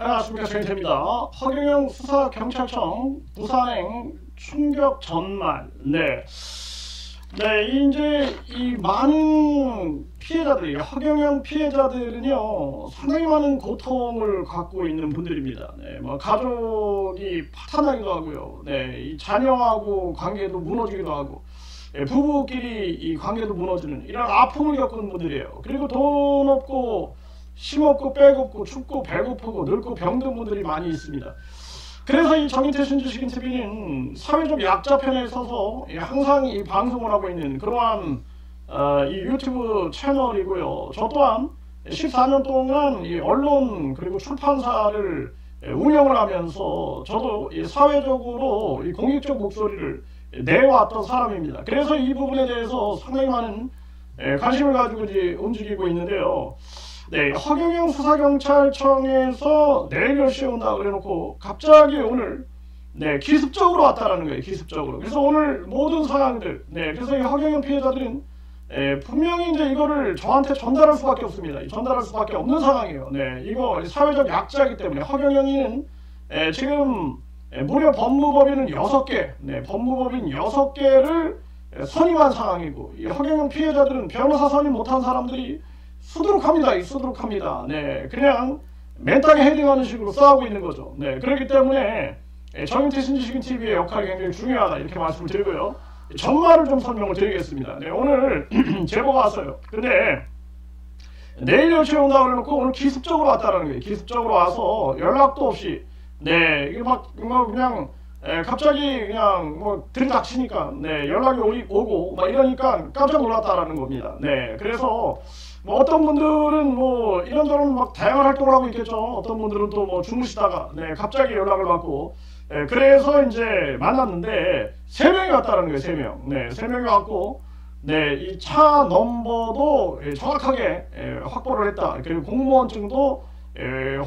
안녕하십니까, 정인태입니다. 허경영 수사경찰청 부산행 충격 전말. 네, 이제 이 많은 피해자들이, 허경영 피해자들은요 상당히 많은 고통을 갖고 있는 분들입니다. 네, 뭐 가족이 파탄나기도 하고요. 네, 이 자녀하고 관계도 무너지기도 하고, 부부끼리 이 관계도 무너지는 이런 아픔을 겪은 분들이에요. 그리고 돈 없고 힘없고 빼없고 춥고 배고프고 늙고 병든 분들이 많이 있습니다. 그래서 이 정인태 신주식인 TV는 사회적 약자 편에 서서 항상 이 방송을 하고 있는 그러한 이 유튜브 채널이고요. 저 또한 14년 동안 이 언론 그리고 출판사를 운영을 하면서 저도 이 사회적으로 이 공익적 목소리를 내왔던 사람입니다. 그래서 이 부분에 대해서 상당히 많은 관심을 가지고 이제 움직이고 있는데요. 네, 허경영 수사경찰청에서 내일 10시에 온다 그래놓고 갑자기 오늘 기습적으로 왔다라는 거예요. 기습적으로. 그래서 오늘 모든 상황들, 그래서 이 허경영 피해자들은 분명히 이제 이거를 저한테 전달할 수밖에 없습니다. 전달할 수밖에 없는 상황이에요. 이거 사회적 약자이기 때문에 허경영이는 지금 무려 법무법인은 6개, 법무법인 6개를 선임한 상황이고, 이 허경영 피해자들은 변호사 선임 못한 사람들이 수두룩합니다. 수두룩합니다. 그냥 맨땅에 헤딩하는 식으로 싸우고 있는 거죠. 그렇기 때문에 정인태 신주식인 TV의 역할이 굉장히 중요하다 이렇게 말씀을 드리고요. 전말을 좀 설명을 드리겠습니다. 오늘 제보가 왔어요. 근데 내일 10시에 온다고 그래놓고 오늘 기습적으로 왔다라는 거예요. 기습적으로 와서 연락도 없이 이게 막 그냥 갑자기 그냥 뭐 들이닥치니까 연락이 오고 막 이러니까 깜짝 놀랐다라는 겁니다. 그래서 뭐 어떤 분들은 뭐 이런저런 막 다양한 활동을 하고 있겠죠. 어떤 분들은 또 뭐 주무시다가 갑자기 연락을 받고 그래서 이제 만났는데 3명이 왔다는 거예요. 3명. 3명이 왔고 이 차 넘버도 정확하게 확보를 했다. 그리고 공무원증도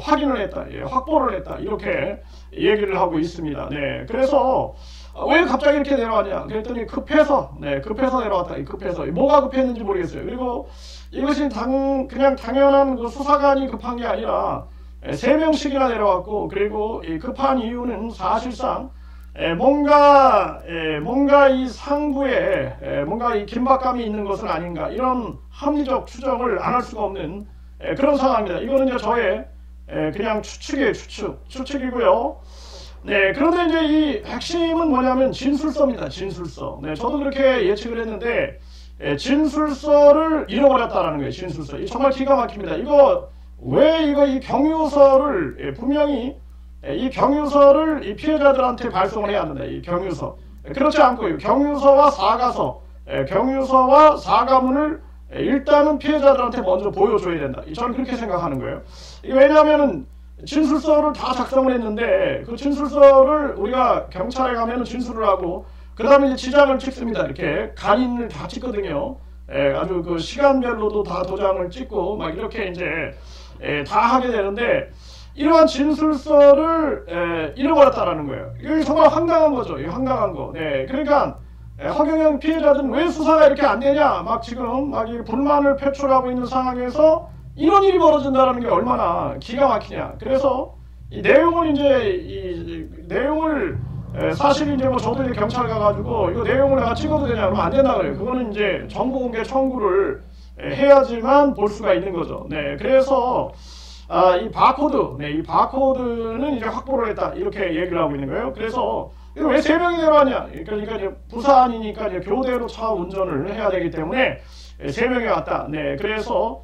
확인을 했다. 확보를 했다. 이렇게 얘기를 하고 있습니다. 그래서 왜 갑자기 이렇게 내려왔냐 그랬더니 급해서 내려왔다. 급해서 뭐가 급했는지 모르겠어요. 그리고 이것이 그냥 당연한 그 수사관이 급한 게 아니라 3명씩이나 내려왔고, 그리고 이 급한 이유는 사실상 뭔가 이 상부에 뭔가 이 긴박감이 있는 것은 아닌가, 이런 합리적 추정을 안 할 수가 없는 그런 상황입니다. 이거는 이제 저의 그냥 추측이에요. 추측이고요. 그런데 이제 이 핵심은 뭐냐면 진술서입니다. 진술서. 저도 그렇게 예측을 했는데 진술서를 잃어버렸다라는 거예요. 진술서. 정말 기가 막힙니다. 이 경유서를 분명히 이 경유서를 이 피해자들한테 발송을 해야 한다. 이 경유서. 그렇지 않고 경유서와 사과문을 일단은 피해자들한테 먼저 보여줘야 된다. 저는 그렇게 생각하는 거예요. 왜냐하면은 진술서를 다 작성을 했는데 그 진술서를 우리가 경찰에 가면은 진술을 하고 그 다음에 이제 지장을 찍습니다. 이렇게 간인을 다 찍거든요. 아주 그 시간별로도 다 도장을 찍고 막 이렇게 이제 다 하게 되는데 이러한 진술서를 잃어버렸다라는 거예요. 이게 정말 황당한 거죠. 황당한 거. 그러니까 허경영 피해자들은 왜 수사가 이렇게 안 되냐, 막 지금 막 불만을 표출하고 있는 상황에서 이런 일이 벌어진다는 게 얼마나 기가 막히냐. 그래서 이 내용을 사실 이제 뭐 저도 이제 경찰 가가지고 이거 내용을 내가 찍어도 되냐 그러면 안 된다 그래요. 그거는 이제 정보공개 청구를 해야지만 볼 수가 있는 거죠. 그래서 이 바코드는 이제 확보를 했다 이렇게 얘기를 하고 있는 거예요. 그래서 이거 왜 3명이 내려왔냐? 그러니까 이제 부산이니까 이제 교대로 차 운전을 해야 되기 때문에 3명이 왔다. 그래서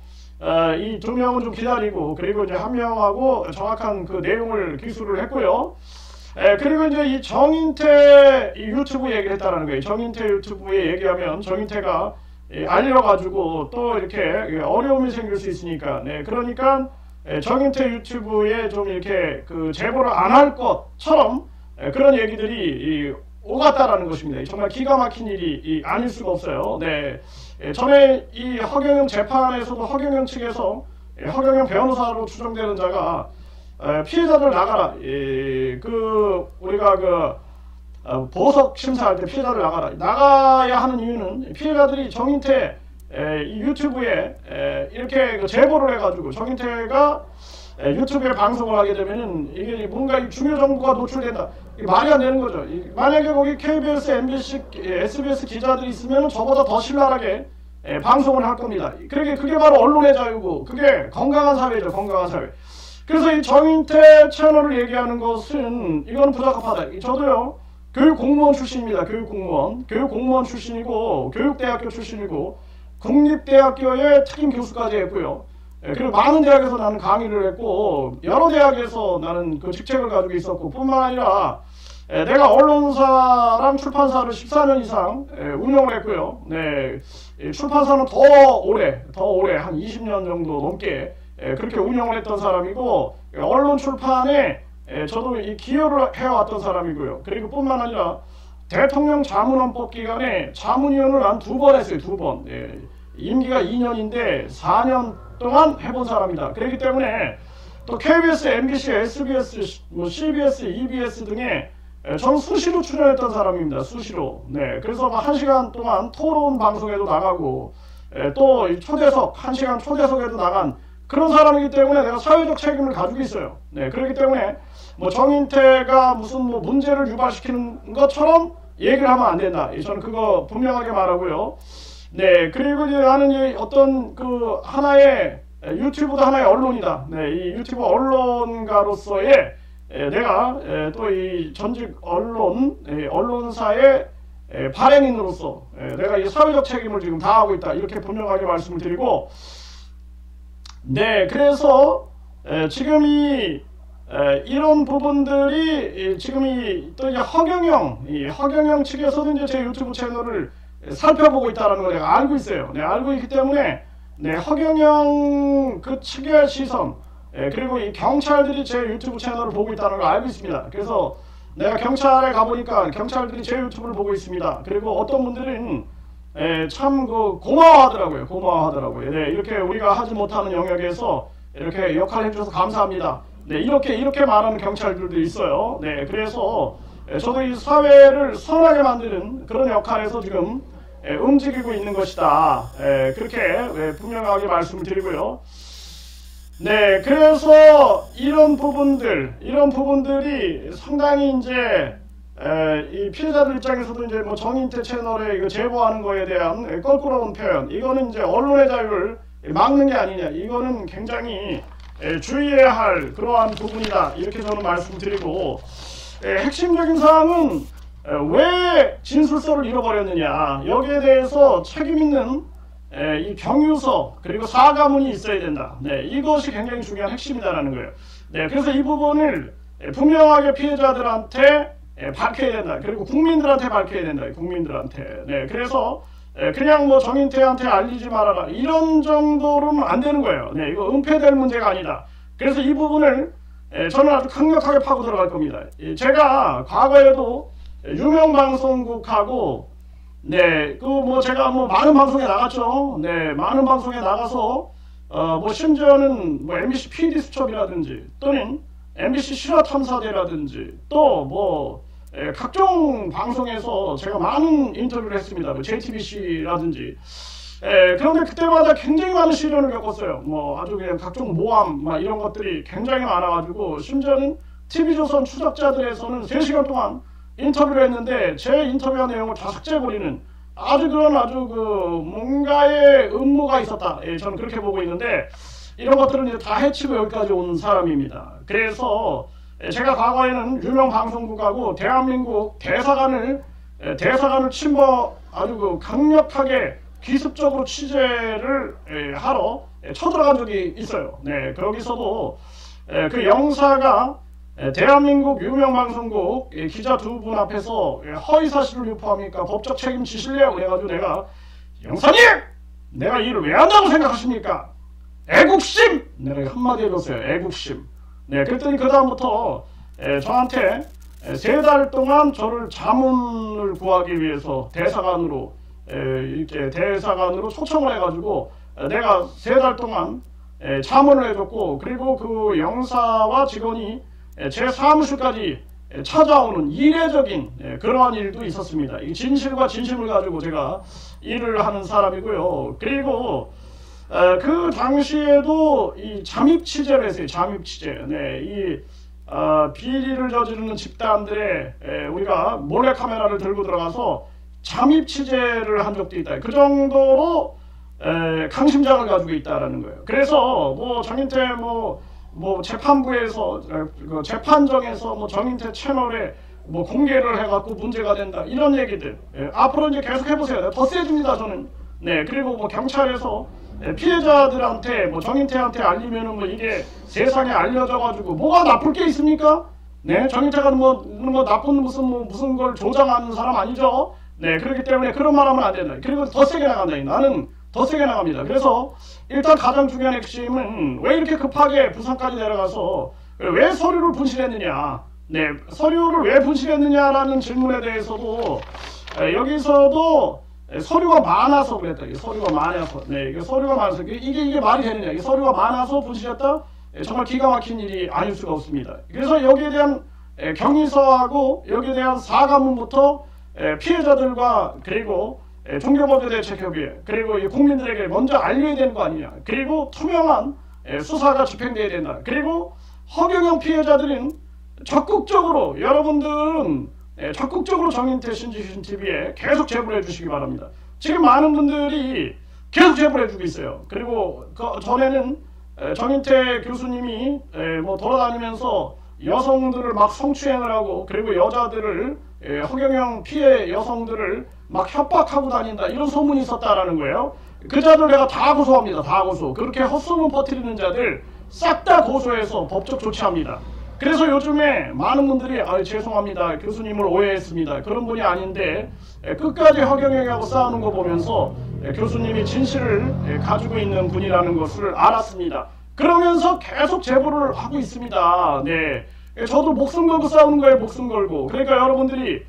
이 2명은 좀 기다리고, 그리고 이제 1명하고 정확한 그 내용을 기술을 했고요. 그리고 이제 이 정인태 유튜브 얘기를 했다라는 거예요. 정인태 유튜브에 얘기하면 정인태가 알려가지고 또 이렇게 어려움이 생길 수 있으니까, 그러니까 정인태 유튜브에 좀 이렇게 그 제보를 안 할 것처럼 그런 얘기들이 오갔다라는 것입니다. 정말 기가 막힌 일이 아닐 수가 없어요. 전에 이 허경영 재판에서도 허경영 측에서 허경영 변호사로 추정되는 자가 피해자들 나가라. 우리가 보석 심사할 때 피해자들 나가야 하는 이유는 피해자들이 정인태 이 유튜브에 이렇게 제보를 해가지고 정인태가 유튜브에 방송을 하게 되면은 이게 뭔가 중요 정보가 노출된다. 이게 말이 안 되는 거죠. 만약에 거기 KBS, MBC, SBS 기자들이 있으면 저보다 더 신랄하게 방송을 할 겁니다. 그게 바로 언론의 자유고 그게 건강한 사회죠. 건강한 사회. 그래서 이 정인태 채널을 얘기하는 것은 이건 부적합하다. 저도요 교육공무원 출신입니다. 교육공무원 출신이고 교육대학교 출신이고 국립대학교의 특임 교수까지 했고요. 그리고 많은 대학에서 나는 강의를 했고 여러 대학에서 나는 그 직책을 가지고 있었고 뿐만 아니라 내가 언론사랑 출판사를 14년 이상 운영을 했고요. 네, 출판사는 더 오래 한 20년 정도 넘게 그렇게 운영을 했던 사람이고 언론 출판에 저도 이 기여를 해왔던 사람이고요. 그리고 뿐만 아니라 대통령 자문원법 기간에 자문위원을 한 2번 했어요. 2번. 임기가 2년인데 4년 동안 해본 사람이다. 그렇기 때문에 또 KBS, MBC, SBS, CBS, EBS 등에 전 수시로 출연했던 사람입니다. 수시로. 네, 그래서 1시간 동안 토론 방송에도 나가고 또 초대석 1시간 초대석에도 나간 그런 사람이기 때문에 내가 사회적 책임을 가지고 있어요. 네, 그렇기 때문에 정인태가 무슨 문제를 유발시키는 것처럼 얘기를 하면 안 된다. 저는 그거 분명하게 말하고요. 네, 그리고 이제 나는 어떤 그 하나의 유튜브도 하나의 언론이다. 네, 이 유튜브 언론가로서의 내가 또 이 전직 언론사의 발행인으로서 내가 이 사회적 책임을 지금 다하고 있다. 이렇게 분명하게 말씀을 드리고, 네, 그래서 지금 이런 부분들이 지금 또 이제 허경영 측에서도 이제 제 유튜브 채널을 살펴보고 있다는 걸 내가 알고 있어요. 네, 알고 있기 때문에 네, 허경영 그 측의 시선 그리고 이 경찰들이 제 유튜브 채널을 보고 있다는 걸 알고 있습니다. 그래서 내가 경찰에 가보니까 경찰들이 제 유튜브를 보고 있습니다. 그리고 어떤 분들은 참 고마워하더라고요. 네, 이렇게 우리가 하지 못하는 영역에서 이렇게 역할을 해주셔서 감사합니다. 네, 이렇게 말하는 경찰들도 있어요. 네, 그래서 저도 이 사회를 선하게 만드는 그런 역할에서 지금 움직이고 있는 것이다. 그렇게 분명하게 말씀을 드리고요. 네, 그래서 이런 부분들이 상당히 이제 이 피해자들 입장에서도 이제 정인태 채널에 이거 제보하는 거에 대한 껄끄러운 표현, 이거는 이제 언론의 자유를 막는 게 아니냐, 이거는 굉장히 주의해야 할 그러한 부분이다. 이렇게 저는 말씀드리고, 핵심적인 사항은 왜 진술서를 잃어버렸느냐, 여기에 대해서 책임있는 이 경유서 그리고 사과문이 있어야 된다. 네, 이것이 굉장히 중요한 핵심이다라는 거예요. 네, 그래서 이 부분을 분명하게 피해자들한테 밝혀야 된다. 그리고 국민들한테 밝혀야 된다. 국민들한테. 네, 그래서 그냥 정인태한테 알리지 말아라, 이런 정도로는 안 되는 거예요. 네, 이거 은폐될 문제가 아니다. 그래서 이 부분을 저는 아주 강력하게 파고 들어갈 겁니다. 제가 과거에도 유명방송국하고 네, 제가 많은 방송에 나갔죠. 네, 많은 방송에 나가서 심지어는 MBC PD 수첩이라든지 또는 MBC 실화탐사대라든지 또 각종 방송에서 제가 많은 인터뷰를 했습니다. JTBC라든지. 그런데 그때마다 굉장히 많은 시련을 겪었어요. 아주 그냥 각종 모함 이런 것들이 굉장히 많아가지고, 심지어는 TV조선 추적자들에서는 3시간 동안 인터뷰를 했는데 제 인터뷰한 내용을 다 삭제해버리는 아주 뭔가의 음모가 있었다. 저는 그렇게 보고 있는데, 이런 것들은 이제 다 해치고 여기까지 온 사람입니다. 그래서 제가 과거에는 유명 방송국하고 대한민국 대사관을 아주 강력하게 기습적으로 취재를 하러 쳐들어간 적이 있어요. 네, 거기서도 그 영사가 대한민국 유명방송국 기자 2분 앞에서 허위사실을 유포하니까 법적 책임 지실래요? 그래가지고 내가, 영사님! 내가 일을 왜 한다고 생각하십니까? 애국심! 내가 한마디 해줬어요. 애국심. 네, 그랬더니 그 다음부터 저한테 3달 동안 저를 자문을 구하기 위해서 대사관으로 초청을 해가지고 내가 3달 동안 자문을 해줬고, 그리고 그 영사와 직원이 제 사무실까지 찾아오는 이례적인 그러한 일도 있었습니다. 이 진실과 진심을 가지고 제가 일을 하는 사람이고요. 그리고 그 당시에도 이 잠입 취재를 했어요. 잠입 취재. 네, 이 비리를 저지르는 집단들의 우리가 몰래 카메라를 들고 들어가서 잠입 취재를 한 적도 있다. 그 정도로 강심장을 가지고 있다라는 거예요. 그래서 뭐 정인태 뭐 재판부에서 그 재판정에서 뭐 정인태 채널에 뭐 공개를 해갖고 문제가 된다 이런 얘기들 앞으로 이제 계속 해보세요. 더 세집니다 저는. 네, 그리고 뭐 경찰에서 피해자들한테 뭐 정인태한테 알리면은 뭐 이게 세상에 알려져가지고 뭐가 나쁠 게 있습니까? 네, 정인태가 뭐 나쁜 무슨 걸 조장하는 사람 아니죠? 네, 그렇기 때문에 그런 말하면 안 된다. 그리고 더 세게 나간다. 나는 더 세게 나갑니다. 그래서 일단 가장 중요한 핵심은 왜 이렇게 급하게 부산까지 내려가서 왜 서류를 분실했느냐? 네, 서류를 왜 분실했느냐라는 질문에 대해서도 여기서도 서류가 많아서 그랬다. 서류가 많아서. 네, 이게 서류가 많아서 이게 말이 되느냐? 이 서류가 많아서 분실했다? 정말 기가 막힌 일이 아닐 수가 없습니다. 그래서 여기에 대한 경위서하고 여기에 대한 사과문부터 피해자들과 그리고 종교범죄대책협의회 그리고 국민들에게 먼저 알려야 되는 거 아니냐. 그리고 투명한 수사가 집행돼야 된다. 그리고 허경영 피해자들은 적극적으로 여러분들은 적극적으로 정인태 신지신TV에 계속 제보해 주시기 바랍니다. 지금 많은 분들이 계속 제보해 주고 있어요. 그리고 그 전에는 정인태 교수님이 뭐 돌아다니면서 여성들을 막 성추행을 하고 그리고 여자들을 허경영 피해 여성들을 막 협박하고 다닌다 이런 소문이 있었다라는 거예요. 그 자들 내가 다 고소합니다. 다 고소. 그렇게 헛소문 퍼뜨리는 자들 싹 다 고소해서 법적 조치합니다. 그래서 요즘에 많은 분들이 죄송합니다. 교수님을 오해했습니다. 그런 분이 아닌데 끝까지 허경영하고 싸우는 거 보면서 교수님이 진실을 가지고 있는 분이라는 것을 알았습니다. 그러면서 계속 제보를 하고 있습니다. 네, 저도 목숨 걸고 싸우는 거예요. 목숨 걸고. 그러니까 여러분들이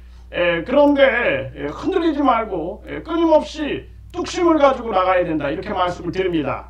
그런데 흔들리지 말고 끊임없이 뚝심을 가지고 나가야 된다. 이렇게 말씀을 드립니다.